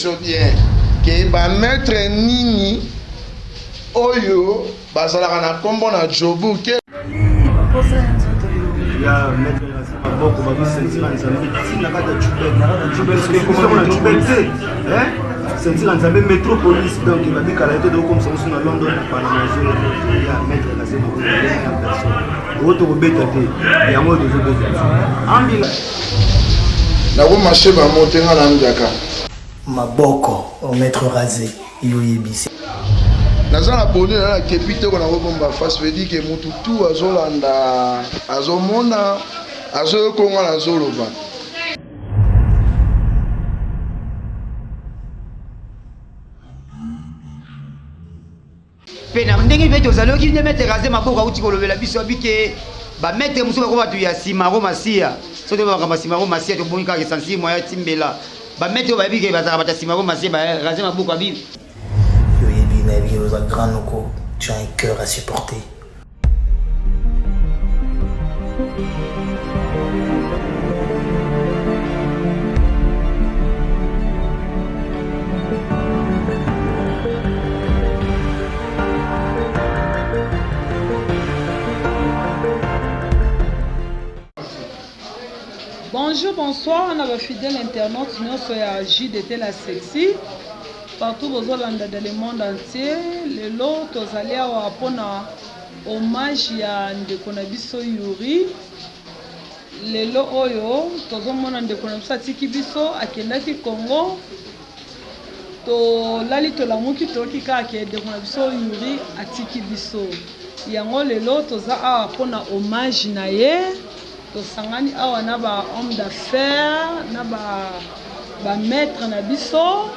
bien que ba maître nini oyo bazalaka na kombo na jobu ke ya maître maboko babisentina nzambe tina kata jubel sentina nzambe métropolis donc babikala ete dokomisa mosu na london na panamazo ya maître nazemoko ya personne oyo tokobeta te yango oyo tozobeta ambila nakomashe bamotenga na njaka maboko au maître rasé yoyebisi naza na boni na kepi te ko na kobomba face veut dire que mutu tu azolanda azomona azokonga na zoloba pena ndenge mpe tozaloki nde maître rasé maboko auti kolobela biso abike bamaître mosusu bako bato ya simaro masia so te bakamba simaro masia tobongi kaka esansi moya timbela bamaître oyo bayebike bazalaka bato ya simaro masia rasé maboko abi yoyebi nayebi ke oza grand noko tu as un cœur à supporter. Bonjour, bonsoir, on a un fidèle internaute, nous sommes à JDT La Sexy, partout aux Hollandais dans le monde entier. Les lots, tous allés à hommage à Ndekonabiso Yuri. Les lots, tous au monde Ndekonabiso Tikibiso, à Kendaki Congo. To lali to lamuki to kika ke Ndekonabiso Yuri à Tikibiso. Yango les lots, tous à hommage naye. Tosangani awa na ba homme d'affaires na ba maître na biso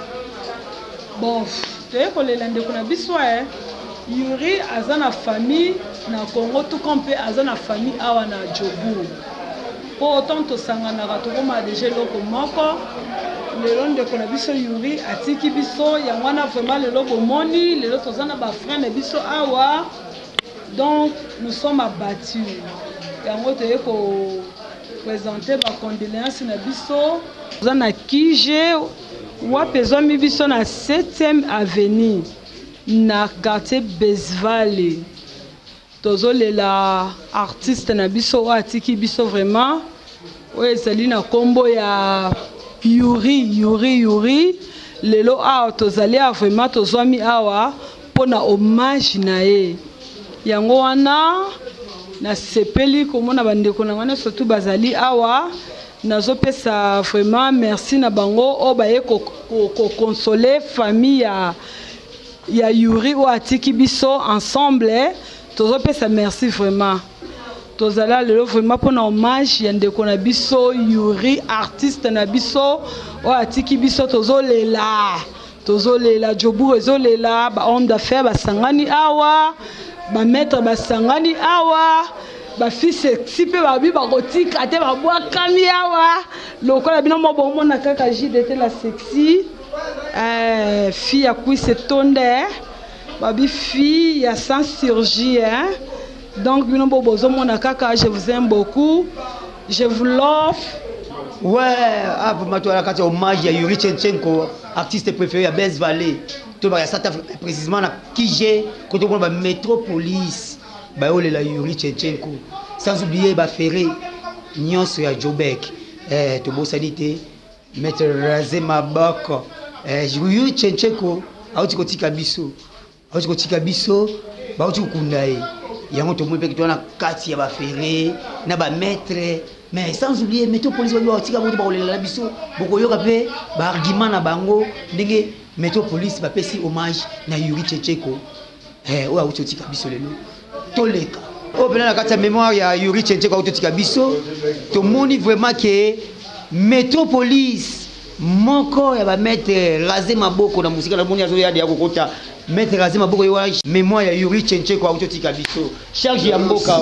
bon te ko le lande ko na biso Yuri azana famille na Congo tout compé azana famille awa na Jobu po autant tosangana ka to koma déjà loko moko le londe ko na biso Yuri atiki biso ya mwana vraiment le loko moni le loto zana ba frère na biso awa donc nous sommes abattus. Yango te ko présenter ba condoléances na biso za na kije wa pezo mi biso na 7e avenue na quartier Bezvale tozolela artiste na biso wa atiki biso vraiment o ezali na kombo ya Yuri lelo awa tozali vraiment tozwami awa pona hommage na ye yango wana na sepeli komona bandeko na ngana surtout bazali awa nazopesa vraiment merci na bango o baye ko consoler famille ya Yuri o atiki biso ensemble tozopesa merci vraiment tozala lelo vraiment pona hommage ya ndeko na biso Yuri artiste na biso o atiki biso tozolela Jobu ezolela ba homme d'affaires basangani awa ba maître basangani awa ba fils sexy pe babi bakotika te babwa kami awa lokola bino mo bomona kaka JDT La Sexy fille ya kuise tonde babi fille ya sans surgie donc bino bo bozomona kaka je vous aime beaucoup je vous love. ouais pour matouala kati hommage ya Yuri Chenchenko artiste préféré à Bezvale to ba sata précisément na Kije côté ba métropolis ba olela Yuri Chenchenko sans oublier ba ferré nyonso ya Jobek to bosani te maître rasé maboko Yuri Chenchenko auti kotika biso ba auti kunda ye yango to mpe to na kati ya ba ferré na ba maître mais sans oublier métropolis ba auti ka ba olela biso boko yoka pe ba argument na bango ndenge métropolis ba pesi hommage na Yuri Chenchenko o auti tika biso lelo toleka o pena na kati ya mémoire ya Yuri Chenchenko auti tika biso to moni vraiment que métropolis moko ya ba maître rasé maboko na musika na moni azo ya de kokota maître rasé maboko yo mémoire ya Yuri Chenchenko auti tika biso charge ya mboka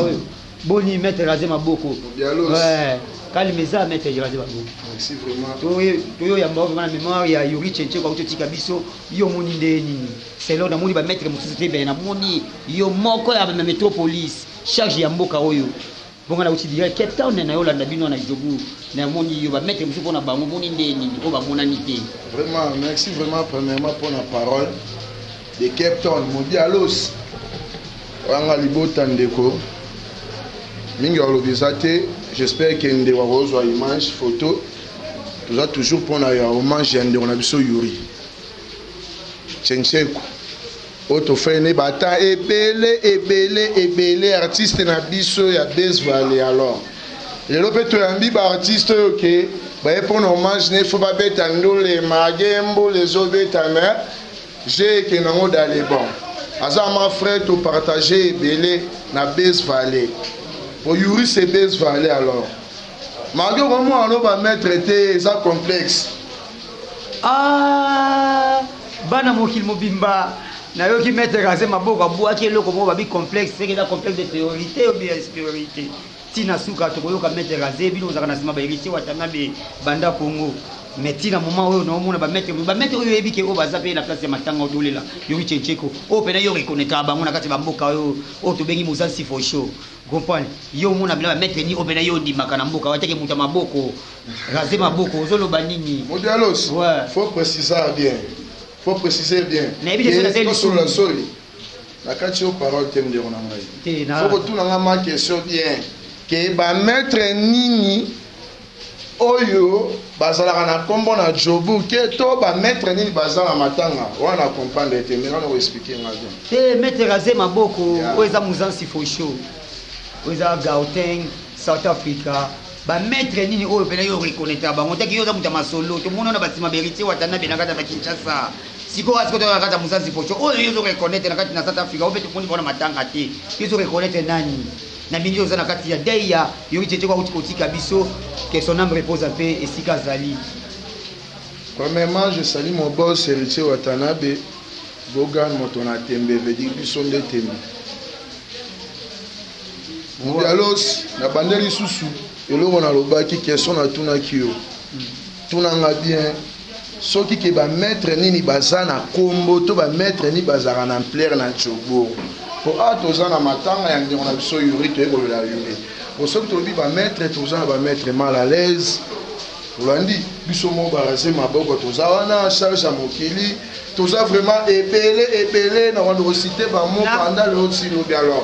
boni maître rasé maboko kalimeza maître rasé maboko merci vraiment toyo ya mboka na mémoire ya Yuri Chenchenko auti tika biso yo moni ndeni c'est là na moni ba maître mususu te ben na moni yo moko ya métropolis charge ya mboka oyo bonga na uti direct Cape Town na yo landa bino na jobu na moni yo ba mettre musu pona bango moni ndeni ko ba mona nité. Vraiment merci vraiment premièrement pour la parole de Cape Town modi alos wanga libota ndeko mingi olobisate. J'espère que nous avons une image photo. Nous avons toujours pour un hommage à Yuri. Tchencheko. Auto fait ne bata ebele artiste na biso ya Base Valley alors. Le lopeto yambi ba artiste OK. Ba pour un hommage ne faut pas beta ndole magembo les obeta mais j'ai que nango d'aller bon. Asa ma frère to partager ebele na Base Valley. Pour Yuri c'est Base Valley alors. Malgré comment on va mettre traité ça complexe. Ah, bana mokil mobimba. Na yo ki mettre rasé maboko abua ki eloko mo babi complexe, c'est que ça complexe de priorité ou bien supériorité. Tina suka to koyoka mettre rasé bino zaka na sima ba héritier watanga be banda Congo. Mais tina moment oyo no mona ba mettre oyo ebike o bazape na place ya matanga odolela. Yuri Tchencheko. O pena yo reconnaître bango na kati ba mboka oyo o to bengi Mozansi for show. Comprendre yo mona bila mettre ni opena yo ndi makana mboka wateke muta maboko raser maboko ozolo banini Modialos ouais. Faut préciser bien na ebite so na seli sur la soli la kati yo parole tem de rona mai faut que tout na ma question bien que ba mettre nini oyo bazala na kombo na jobu ke to ba mettre nini bazala matanga wana comprendre te mais on va expliquer ngazo te mettre raser maboko oza Mozansi for show oza Gauteng South Africa ba mettre nini oyo pena yo reconnaître bango taki yo za muta masolo to mona na basima beriti watana benaka ta Kinshasa siko asiko to nakata Mozansi for show oyo yo zo reconnaître na kati na South Africa ope to moni bona matanga te yo zo reconnaître nani na mingi oza na kati ya deya yo tete kwa utika biso que son âme repose en paix et sika zali. Premièrement je salue mon boss héritier Watanabe Bogan motona tembe veut dire biso nde tembe. Modialos na bandeli susu eloko na lobaki question na tuna kiyo tuna nga bien soki ke ba mettre nini bazana kombo to ba mettre ni bazara na plaire na jogo pour atozana matanga ya ndeko na biso Yuri to eko la Yuri pour soki to bi ba mettre tozana ba mettre mal à l'aise olandi biso mo baraser maboko tozawana charge à mokili toza vraiment epele na wando citer ba mo pendant le haut silo bien alors.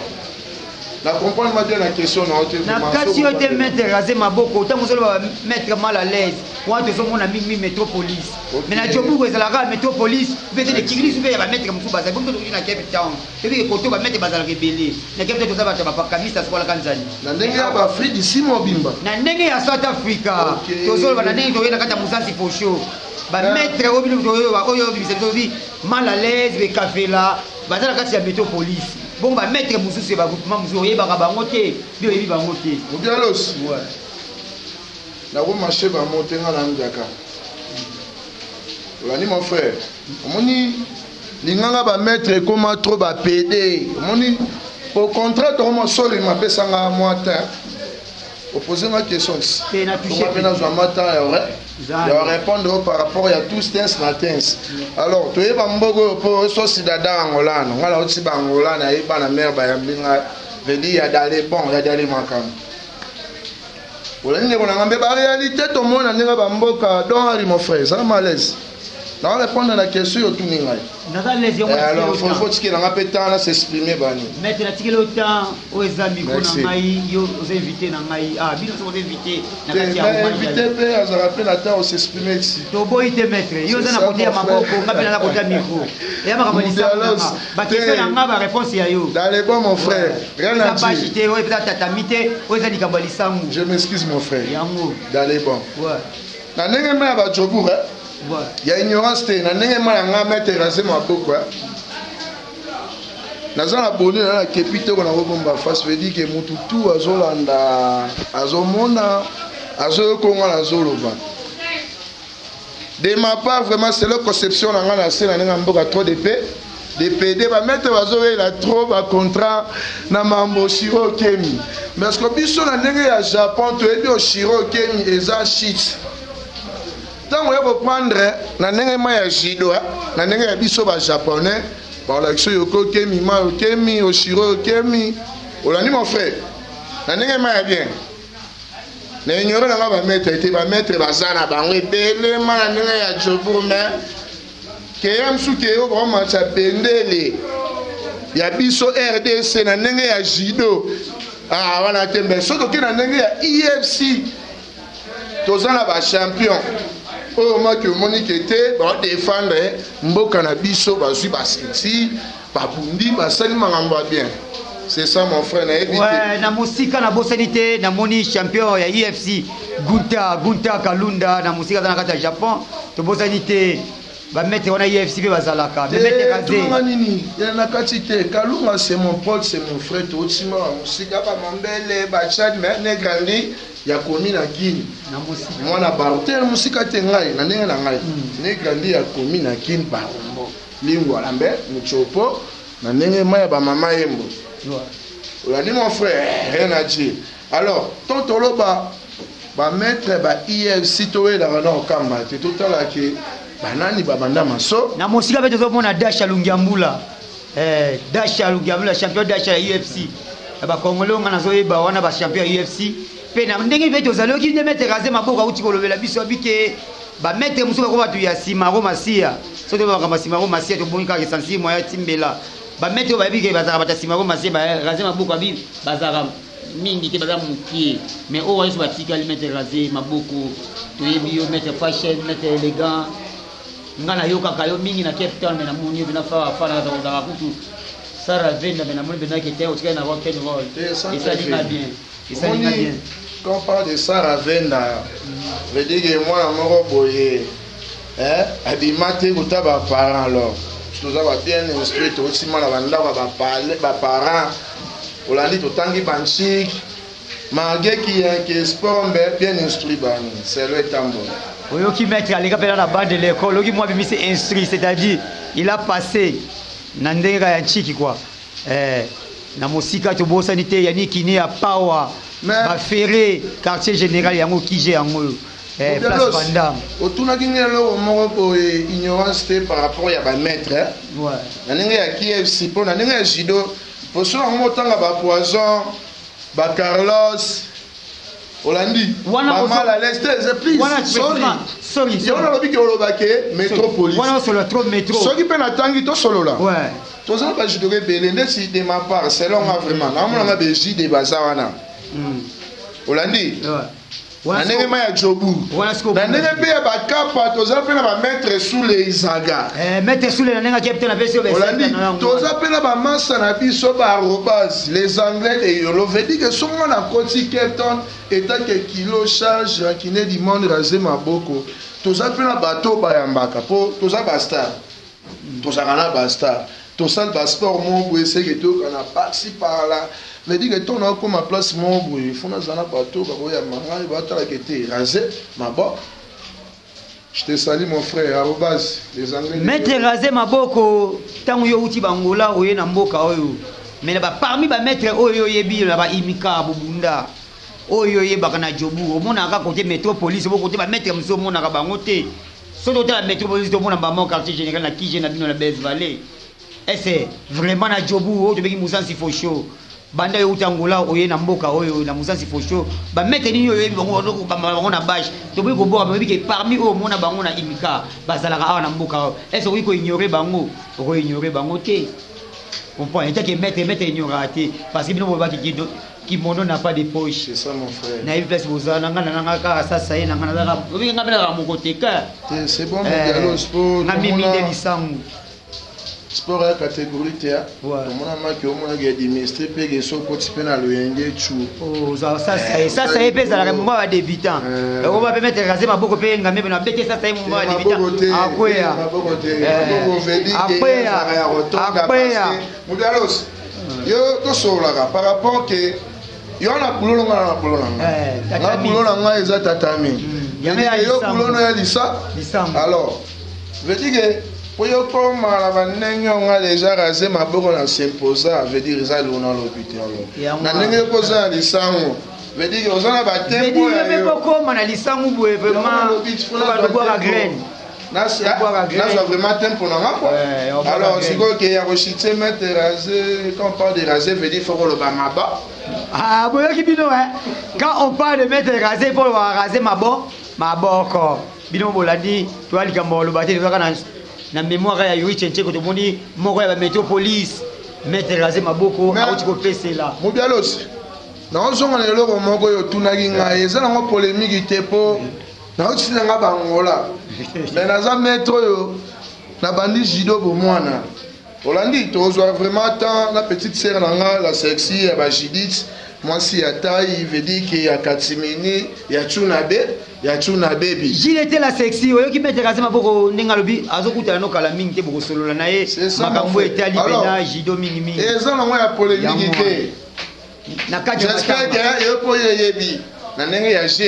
La comprendre ma bien la question na hôtel. Na kasi yo te mettre raser maboko tant vous allez mettre mal à l'aise. Moi de son mona mimi métropolis. Mais na jobu ko ezalaka métropolis, peut-être les tigris be ba mettre musu baza. Bongo to na Cape Town. Et puis koto ba mettre bazala rebelle. Na Cape Town to za ba pa kamisa kwa la kanzani. Na ndenge ya ba Afrique d'ici mobimba. Na ndenge ya South Africa. To zo ba na ndenge to yena kata Mozansi for show. Ba mettre obi to oyo bi mal à l'aise be kafela. Bazala kati ya métropolis. Bon ba mettre mususu ba groupement mususu yeba ka bango te bio yebi bango te Modialos ouais na ko marché ba monter na ndaka olani mon frère omoni linganga ba mettre comment trop ba PD omoni au contraire to mo soli ma pesanga moata opposer ma question te na toucher na zo mata ya répondre par rapport à tous ces matins. Alors, tu es bambogo pour so sidada angolano. Ngala oti ba angolana e ba na mer ba ya mbinga vedi ya dale bon ya dale makam. Ola ni ko na ngambe ba réalité to mona ninga bamboka don ari mon frère, ça malaise. Na répondre à la question tout ninga. Alors, faut que na ngapé temps là s'exprimer bani. Mettre la ticket le temps aux amis ko na ngai yo aux invités na ngai bino so invité na kati ya invité pe à rappeler la temps s'exprimer ici. To boy te mettre yo za na côté ya maboko ngapi na côté ya micro. Ya maka malisa. Ba question na ngaba réponse ya yo. Dans les bons mon frère, rien à dire. Ba chité o peut-être tatamité o za likambalisangu. Je m'excuse mon frère. Yango. Dans les bons. Ouais. Na ndenge ma ba jobu il y a ignorance te na ndenge ma nga mettre raser maboko naza na boni na kepite ko na bomba face veut dire que mutu tout azolanda azomona azokonga na zoloba de ma part vraiment c'est la conception na nga na se na nga mboka trop de paix de PD ba mettre bazoyela trop ba contrat na mambo Shiro Kemi parce que biso na ndenge ya Japon to ebi o Shiro Kemi eza shit. Tant on va prendre na ndenge ma ya judo na ndenge ya biso ba japonais ba la kiso yoko kemi ma kemi oshiro kemi olani mon frère na ndenge ma ya bien na ignore na ba maître te ba maître bazana bango ebele ma na ndenge ya jobu mais ke yam su ke yo ba ma cha pendele ya biso RDC na ndenge ya judo wana tembe soki oke na ndenge ya IFC tozala ba champion oyo maki omoni ke te baodefendre mboka na biso bazwi basenti babundi basali makambo ya bien. C'est ça mon frère, ouais, na musika na bosani te na moni champion ya UFC Gunta Kalunda na musika na kata Japon to bosani te ba mettre on a UFC pe bazalaka ba mettre kaze nini ya na kati te Kalunga c'est mon pote, c'est mon frère to otima musika ba mombele ba Chad mais ne grandi ya komi na Guinée na musika mwana barotel musika te ngai na ndenge na ngai ne grandi ya komi na Guinée ba rombo lingwa lambe muchopo na ndenge maya ba mama yembo. On a dit mon frère, rien à dire. Alors, tant que ba mettre ba IFC toé la rana okamba, c'est tout à la que banani ba banda maso. Na musika beto zo mona Dasha Lungiambula. Dasha Lungiambula champion Dasha UFC. Ba Congolais ngana zo yeba wana ba champion UFC. Pe na ndenge beto zalo ki ne mettre raser maboka uti ko lobela biso bike ba mettre musuka ko batu ya Simaro Masia. So to ba kama Simaro Masia to bonika ke sensi moya timbela. Ba mettre ba bike bazara bata Simaro Masia ba raser maboka bi bazara mingi te bazara mukie mais o wa ba tika li mettre raser maboko to yebi yo mettre fashion mettre élégant ngana yo kaka yo mingi na Cape Town na moni bina fa na da kutu Sara Venda na moni bina ke te o tika na rock and roll et ça dit bien et ça dit bien quand on parle de Sara Venda veut dire que moi na moko boye abimate kutaba parents alors tout ça va bien instruit aussi mal avant ba parents olandi to tangi banchik malgré qui est sport bien instruit ban c'est le tambo oyo qui mettre à l'école dans la bande de l'école oyo moi bimi c'est instruit c'est-à-dire il a passé na ndenga ya nchiki quoi na musika to bosa nité yani kini ya power ba ferré quartier général yango kije yango place Vandam otuna kingelo moko ignorance par rapport ya ba maître ouais na ndenga ya KFC pour na ndenga ya judo pour ceux qui ont ba poison ba Carlos Olandi ba mal à l'est please sorry yo na lobi ke olobake métropolis wana solo trop métro soki pe na tangi to solo la ouais to ça ba judo belé ndesi de ma part selon moi vraiment na mona be ji de bazawana Olandi ouais na ndenge ma ya jobu na ndenge pe ya bakapa toza pe na ba mettre sous les Izaga mettre sous les ndenge capitaine na peso Olandi toza pe na ba massa na biso ba arobase les anglais et yolo veut dire que songo na koti Captain état que kilo charge qui ne du monde rasé maboko toza pe na bateau ba yambaka po toza ba star toza kana ba star toza ba sport mon boy c'est que to kana parti par là veut dire que ton a comme place mon boy faut na zana bateau ba boya manga ba tala que te rasé maboko. Je te salue mon frère arobase les anglais mettre rasé maboko tango yo uti bangola oye na mboka oyo mais ba parmi ba mettre oyo yebi la ba imika bubunda oyo yebaka na jobu omona ka côté métropolis bo côté ba mettre mso mona ka bango te soto ta métropolis to mona ba mon quartier général na kije na bino na Best Valley et c'est vraiment na jobu o to beki musansi fo show banda yo utangola oye na mboka oyo na musansi fo show ba mettre ni yo yebi bango na bâche to beki ko boka beki parmi o mona bango na imika bazalaka awa na mboka et c'est ko ignorer bango ko ignorer bango te comprends et que mettre ignorer parce que bino bo ba qui mon n'a pas de poche. C'est ça mon frère. Na une place boza na ngana ka sasa ye na ngana ka obi ngabela ka mokote ka. C'est bon dialogue sport. Na mimi de lisangu. Sport ya catégorie TA. Mona maki omona ga dimestre pe ke so ko tipena lo yenge chu. Oh ça ye pesa la mwa ba débutant. On va permettre raser maboko pe ngambe na bete ça ye mwa ba débutant. Akwea. Akwea. Mudalos. Yo to solaka par rapport que yo na kulolo ngana na kulolo ngana na kulolo ngana eza tatami yo kulolo ya lisa alors veut dire que pour yo comme la banengo nga déjà rasé maboko na s'imposa veut dire ça lo na l'hôpital na ndenge ko za lisango veut dire que ozana ba tempo ya yo me boko na lisango boye vraiment ba dogo la graine nazwa vraiment tempo na nga quoi. Alors sikoyo ke ya kochite mettre rasé, quand on parle de rasé veut dire faut koloba maba. Ah boyoki bino quand on parle de mettre rasé pour raser maboko bino bolandi to alikambo lobate toka na mémoire ya Yuri Chenche ko tomoni moko ya métropolis mettre rasé maboko auti ko pesela Mobialos na ozonga na lelo moko yo tunaki ngai eza nango polémique te po na oti nga bangola mais naza maître yo na bandi judo bomwana Olandi tozwa vraiment tant la petite sœur nanga la sexy ya ba Judith moi si ya taille veut dire que ya Katimini ya Tuna baby Gilles était la sexy oyoki mettre rasé maboko ndinga lobi azokutana no kala mingi te boko solola na ye makambo etali bena judo mingi eza nango ya polémique te na kati j'espère que yo po yebi na ndenge ya G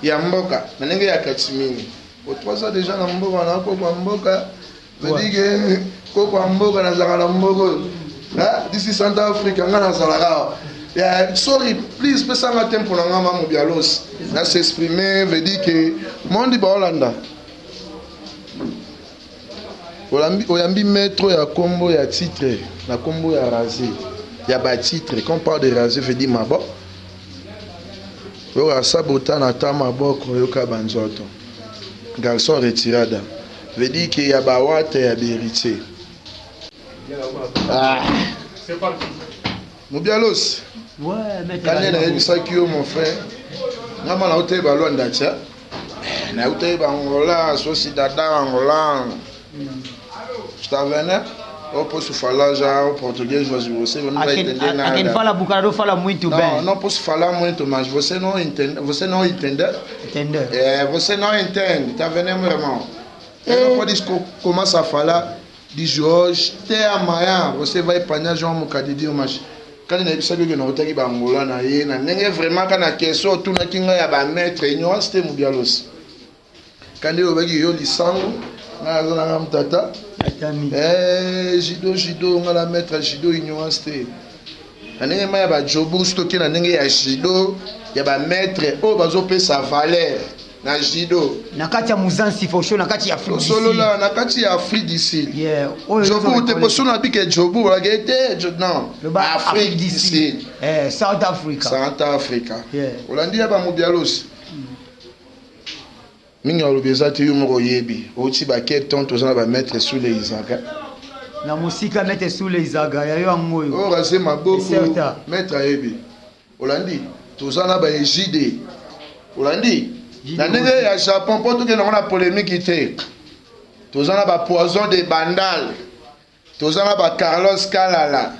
ya mboka na ndenge ya Katimini au 3 ans déjà na mboka na ko kwa mboka veut dire que ko kwa mboka na zaka na mboka d'ici Central Africa ngana zalaka sorry please pesa nga tempo na nga mamu bialos na s'exprimer veut dire que monde ba Holanda oyambi maître ya kombo ya titre na kombo ya rasé ya ba titre quand on parle de rasé veut dire mabo yo asabota na ta maboko yo ka banzoto garçon retirada veut dire que ya ba wate ya héritier c'est parti Mobialos quand il a eu ça qui mon frère ngama na hotel ba Luanda tia na hotel ba Angola sociedade Angola je t'avais au posso falar já o português mas você não vai entender nada. Quem fala bucado fala muito bem. Não posso falar muito, mas você não entende. Você não entende? Entendeu? Você não entende, tá vendo, meu irmão? Eu não pode começar a falar de hoje até amanhã. Você vai apanhar João Mocadidinho, mas quand il sabe que não tem bangola na aí, na nem é vraiment quand a questão tu na kinga ya ba maître, ignorance tem mubialos. Quand eu vai eu lisango, na zona mtata. Jido ngala maître jido ignorance te na ndenge ma ya ba jobu stocké na ndenge ya jido ya ba maître o bazo pesa valeur na jido na kati ya Muzansi Fosho na kati ya Afrique solo la na kati ya Afrique d'ici jobu te poso na bike jobu la gete non Afrique d'ici South Africa Olandi ya ba mubialos mingi alobeza te yo moko yebi oti ba keton tozana ba mettre sous les Isaac na musika mettre sous les Isaac ya yo ngoyo o rasé maboko mettre yebi Olandi tozana ba égide Olandi na ndenge ya Japon poto ke na polémique te tozana ba poison de Bandal tozana ba Carlos Kalala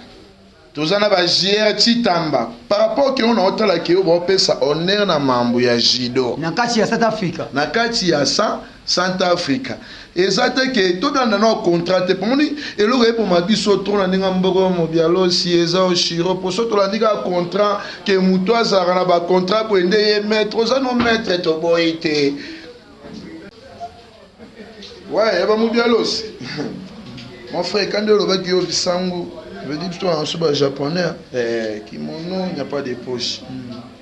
tozana ba JR Chitamba par rapport que on a otala ke o pesa honneur na mambo ya judo na kati ya South Africa na kati ya South Africa ezate ke to dans nos contrat te pomoni eloko e pour mabiso to na ndinga mboko mobialo si eza o shiro pour so to la ndinga contrat ke muto azara na ba contrat pour ende ye mettre za no mettre to boite ouais ba mobialo mon frère quand le va qui au bisangu je dis toi en suba japonais kimono il n'y a pas de poche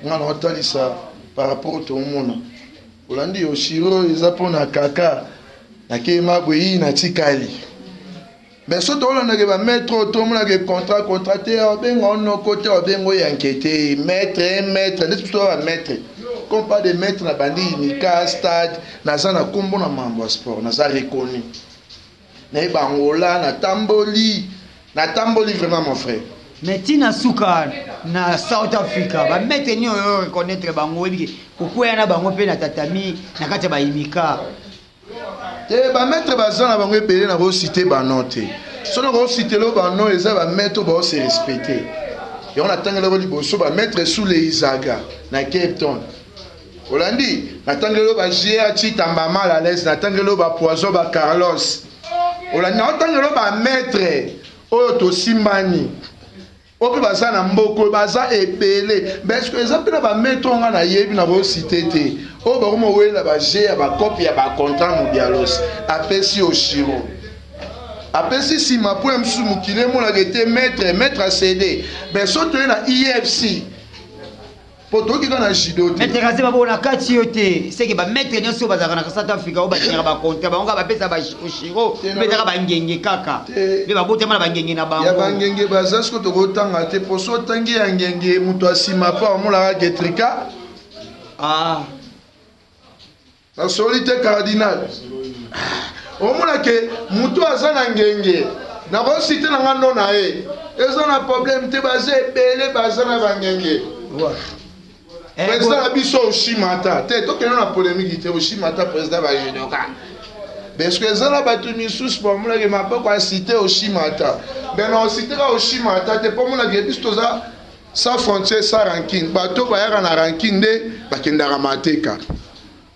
on a entendu ça par rapport au monde Olandi oshiro ezapona kaka na kema boyi na tikali mais so to lona ke ba mettre to mona ke contracté bengo no côté bengo yankete maître n'est pas ba maître comme pas de maître na bandi ni ka stade na sana kombo na mambo sport na za reconnu na bangola na tamboli vraiment mon frère mais tina suka na South Africa ba mettre ni oyo reconnaître bango ebi kokuya na bango pe na tatami na kati ba imika te ba mettre bazana bango epele na ko citer ba note sono ko citer lo ba no eza ba mettre ba se respecter et on attend le liboso ba mettre sous les Isaga na Cape Town Olandi na tangelo ba JR Chitamba mal à l'aise na tangelo ba poison ba Carlos Olandi na tangelo ba mettre oyo to simbani ope baza na mboko baza epele parce que exemple na ba mettre nga na yebi na bo citer te o ba komo wela ba GR ba copie ya ba contrat mondialos apesi oshiro apesi si ma point msu mukile mo na gete mettre a CD mais so to na IFC po toki kana judo te maître raze babo na kati yo te c'est que ba maître nyonso bazaka na South Africa o ba tinyaka ba contrat ba nga ba pesa ba shiro betaka ba ngenge kaka be ba botema na ba ngenge na bango ya ba ngenge baza sko to kotanga te po so tangi ya ngenge muto asima pa omula ka getrika la solité cardinal omula ke muto aza na ngenge na ko cité na ngando na e eza na problème te baza ebele baza na ba ngenge président abiso Oshimata te tokena na polémique te Oshimata président ba judoka parce que ezala batu misusu po mona ke mapoko a cité Oshimata ben on cité Oshimata te po mona ke biso za sans frontière sans ranking bato bayaka na ranking nde bakendaka mateka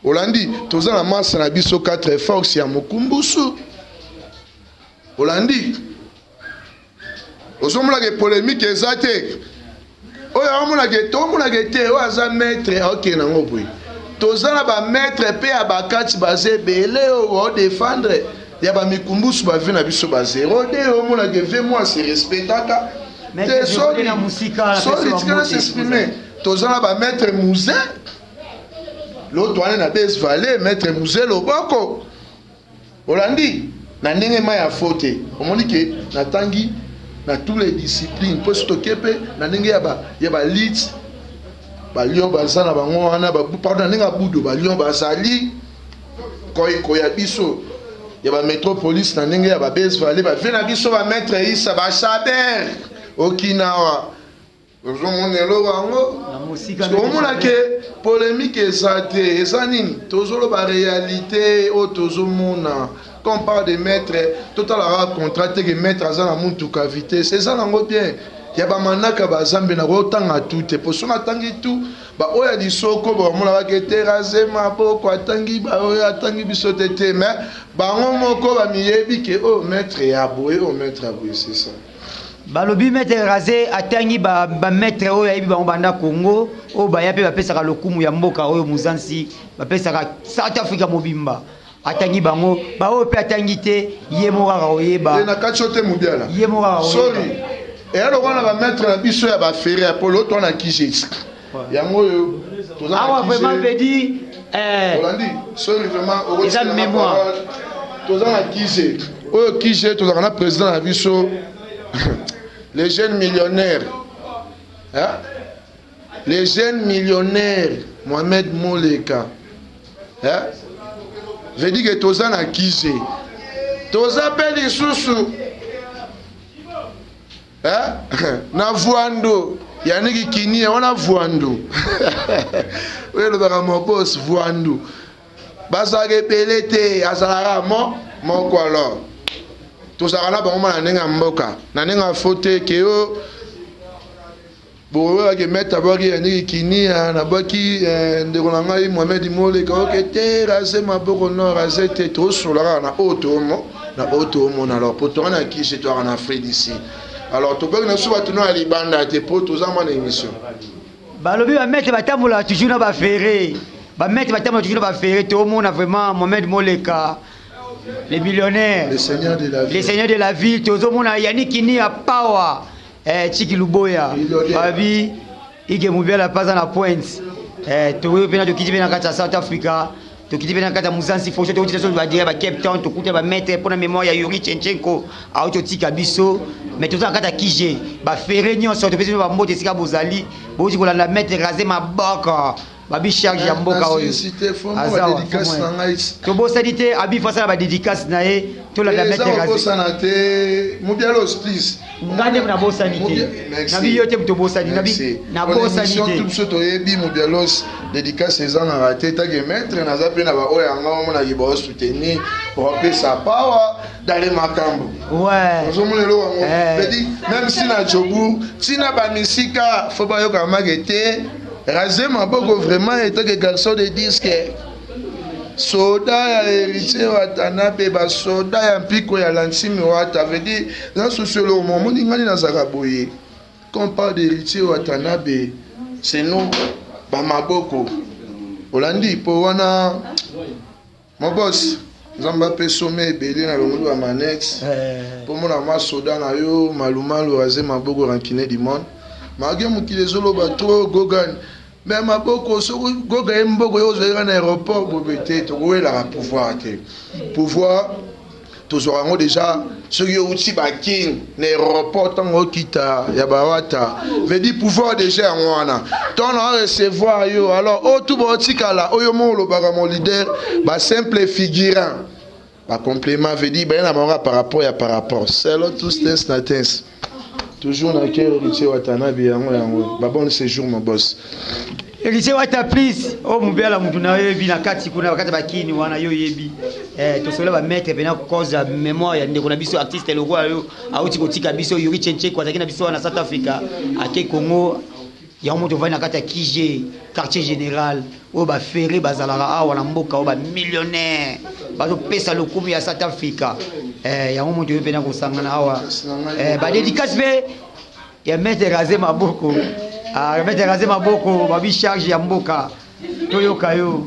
Olandi toza na masse na biso 4 forces ya mokumbusu Olandi ozomona ke polémique ezate oyo amona ke to mona ke te o aza maître OK nango boy tozala ba maître pe ya bakati bazé belé o défendre ya ba mikumbusu ba vina biso ba zéro de o mona ke ve moi se respectaka te so na musika so itikana s'exprimer tozala ba maître Mouzin l'autre wana na bes valet maître Mouzin loboko Olandi na ndenge ma ya faute omoni ke na tangi na tous les disciplines pour se tokepe na ndenge ya ba leads ba lion baza na bango wana ba pardon ndenge budo ba lion bazali ko ya biso ya ba métropolis na ndenge ya ba bes valet ba vena biso ba maître Issa ba Chaber Okinawa ozomonelo bango na musika omona ke polémique ezate ezanini tozolo ba réalité o tozomona quand on parle de maître total a contracté que maître azana mutuka vitesse c'est ça nango bien ya ba manaka ba zambe na rotanga tout pour sona tangi tout ba oya disoko ba mona ba kete raze maboko atangi ba oya atangi biso tete mais ba ngomoko ba miyebi ke oh maître ya boye oh maître ya boye c'est ça balobi maître raze atangi ba maître oyo yebi bango banda Congo o ba ya pe ba pesaka lokumu ya mboka oyo muzansi ba pesaka South Africa mobimba atangi bango ba o pe atangi te ye mokaka oyeba na kati te mubiala ye mokaka sorry et alors on va mettre la biso ya ba ferré pour l'autre on a kije yango yo toza awa vraiment pedi Olandi sorry vraiment au ils ont mémoire toza na kije oyo kije toza na président na biso les jeunes millionnaires hein les jeunes millionnaires Mohamed Moleka hein je dis que toza na kije toza pe lisusu na vuando yaniki kini wana vuando oyo lobaka mon boss vuando bazaka epele te azalaka moko alors tozalaka na bango na ndenge ya mboka na ndenge ya fote ke o boyoyaki meta bwaki yaniki kini na bwaki ndeko na ngai Mohamed Moleka oke te raze maboko no raze te tosolaka na otomo na otomona alors po toka na kisi toaka na Afrique d'ici alors tobeki na so bato no ya libanda te po toza mwana émission balobi bamete batambola toujours na bafere bamete batambola toujours na bafere tomona vraiment Mohamed Moleka les millionnaires les seigneurs de la ville tozomona yaniki ni ya power Chiki Luboya babi ige mubiala paza na points towe pena tokiti pena kata South Africa tokiti pena kata Muzansi fosho tokiti so ba dire ba Cape Town tokuta ba mettre pour la mémoire ya Yuri Chenchenko auto tika biso mais toza kata kije ba ferre nyonso to pesi ba mbote sika bozali bozi ko la mettre raser ma boka babi charge ya mboka oyo azawa to bosani te abi fasa ba dédicace na ye to la mettre raser bosana te mubialo please ngane na bosani te na bi yote to bosani na bi na bosani te tout so to yebi mubialos dédicace ezanga raté ta que mettre na zape na ba oya ngamo na yibo soutenir pour pesa power dans makambo ouais ozomulelo wango pedi même si na jobu tina ba misika faut ba yoka magete raser maboko vraiment étant que garçon de disque soda ya héritier Watanabe ba soda ya mpiko ya Lansimi Wata veut dire dans sociologue mon ngani na zakaboye quand on parle d'héritier Watanabe c'est nous ba maboko Olandi po wana mon boss Zamba pe sommet ebele na longo ba manex po mona ma soda na yo malumalu raser maboko rankine du monde malgré mokili ezoloba trop gogan mais maboko soki goga mboko yo ozalaka na aéroport bobe te tokoyelaka pouvoir te pouvoir tozwaka yango déjà soki outi baking na aéroport ntango okita ya bawata veut dire pouvoir déjà yango wana ntango na recevoir yo alors oyo tu baotikala oyo mo olobaka mon leader basimple figurant bacomplément veut dire bayena bango par rapport ya par rapport selo tous tens na tens toujours na cœur héritier watanabe yango babon séjour mon boss héritier wata please o mubela mutu na yebi na kati kuna wakati bakini wana yo yebi tosola ba mettre pena cause ya mémoire ya ndeko na biso artiste loko yo auti kotika biso Yuri Chenche kwa zakina biso na South Africa ake Congo ya moto va na kati ya Kije quartier général o ba ferré bazalaka awa na mboka o ba millionnaire bazo pesa lokumu ya South Africa ya moto yo pena kosangana awa ba dédicace be ya mettre raser maboko mettre raser maboko babi charge ya mboka toyoka yo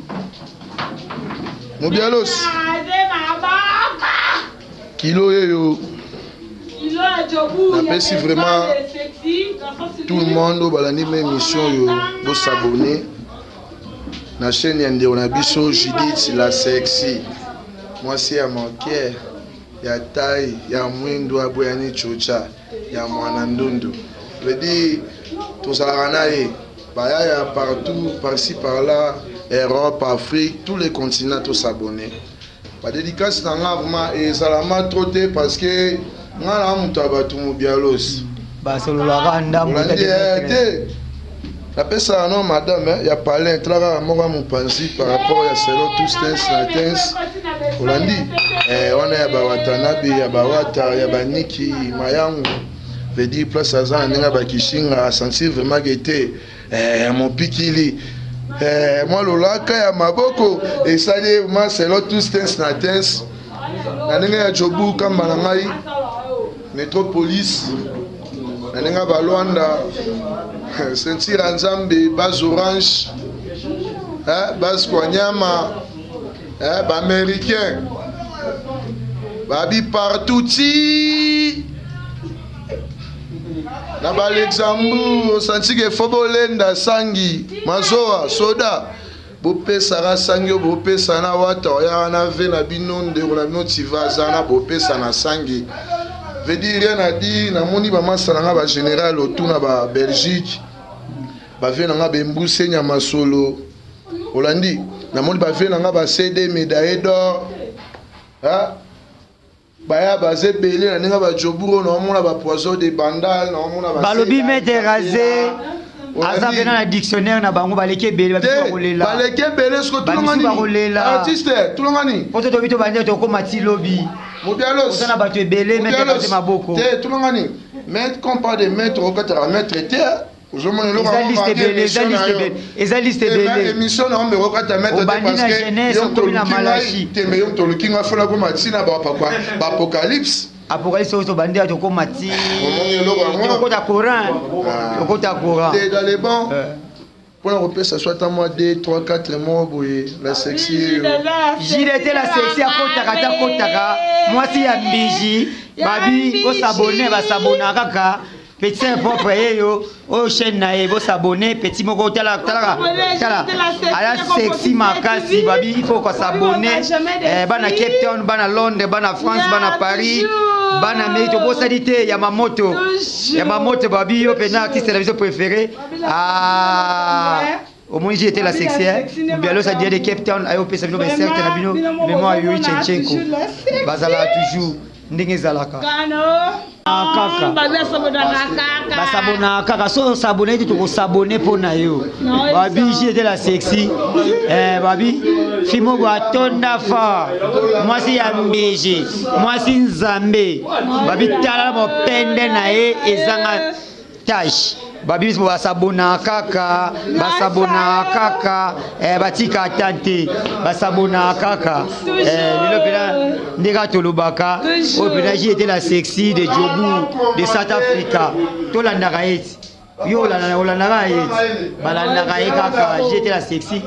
Mobialos kilo yo napesi vraiment tout le monde balandi ma émission yo bo s'abonner na chaîne ya ndeko na biso Judith la sexy moi c'est à mon cœur ya taille ya mwindo aboyani chocha ya mwana ndondo veut dire tozalaka na ye baya partout par-ci par-là Europe, Afrique, tous les continents tous s'abonner. La dédicace dans vraiment et ça l'a mal trotté parce que moi là mon tabatou Mobialos. Bah c'est le randa mon la personne non madame il y a parlé un travail moi mon pensée par rapport à celo tous tens Holandi on est ba watanabe ya ba wata ya ba niki mayangu veut dire place azan ninga ba kishinga sentir vraiment gaieté mon pikili moi lolaka ya maboko esali ma selo tous tens na tens na ninga ya jobu kamba na ngai métropolis na ninga balwanda sentir nzambe bas orange bas kwanyama ba américain babi partout ti na ba Luxembourg senti que fobolenda sangi mazoa soda bopesa sangi bopesa na wata ya na ve na binonde na notiva zana bopesa na sangi veut dire rien à dire na moni ba masala nga ba général otuna ba Belgique ba ve na nga bembuse nya masolo Holandi na moni ba ve na nga ba CD médaille d'or baya baze belé na ninga ba joburo na mona ba poison de bandal na mona ba balobi mettre raser aza pena na dictionnaire na bango baleke belé ba kolela baleke belé ce que tout le monde artiste tout le monde poto to bito bande to ko mati lobby Mobialos osana ba to belé mettre raser maboko tout le monde mettre comme pas de mettre au katara mettre terre eza liste belé émission na ombe kokata mettre parce que yo to na malachi tembe yo to lukinga fola ko matina ba papa ba apocalypse oto bandi to ko mati ko ta courant ko ta courant dans les bons pour la repère ça soit à moi 2 3 4 mois boye la sexy j'étais la sexy à kotaka moi si ya mbiji babi ko s'abonner ba s'abonner kaka petit propre yo au chaîne na e vos abonnés petit moko tala ala sexy makasi babi il faut qu'on s'abonner bana Cape Town bana Londres bana France bana Paris bana Amérique bo salité ya mamoto babi yo pena artiste la vision préférée au moins j'étais la sexy bien ça dit de Cape Town ayo pesa bino ba certes na bino mémoire Yuri Chenche bazala toujours ndenge zalaka kaka basabona kaka so sabone tu ko sabone pona yo babi j'étais la sexy babi fimo go atonda fa moi si ambiji moi si nzambe babi tala mo pende na e ezanga tash babi basabona kaka batika tante basabona kaka lelo pela ndeka tolobaka o pela j'étais la sexy de Jobu de South Africa tolanda kaeti yo la olandaka eti balandaka kaka j'étais la sexy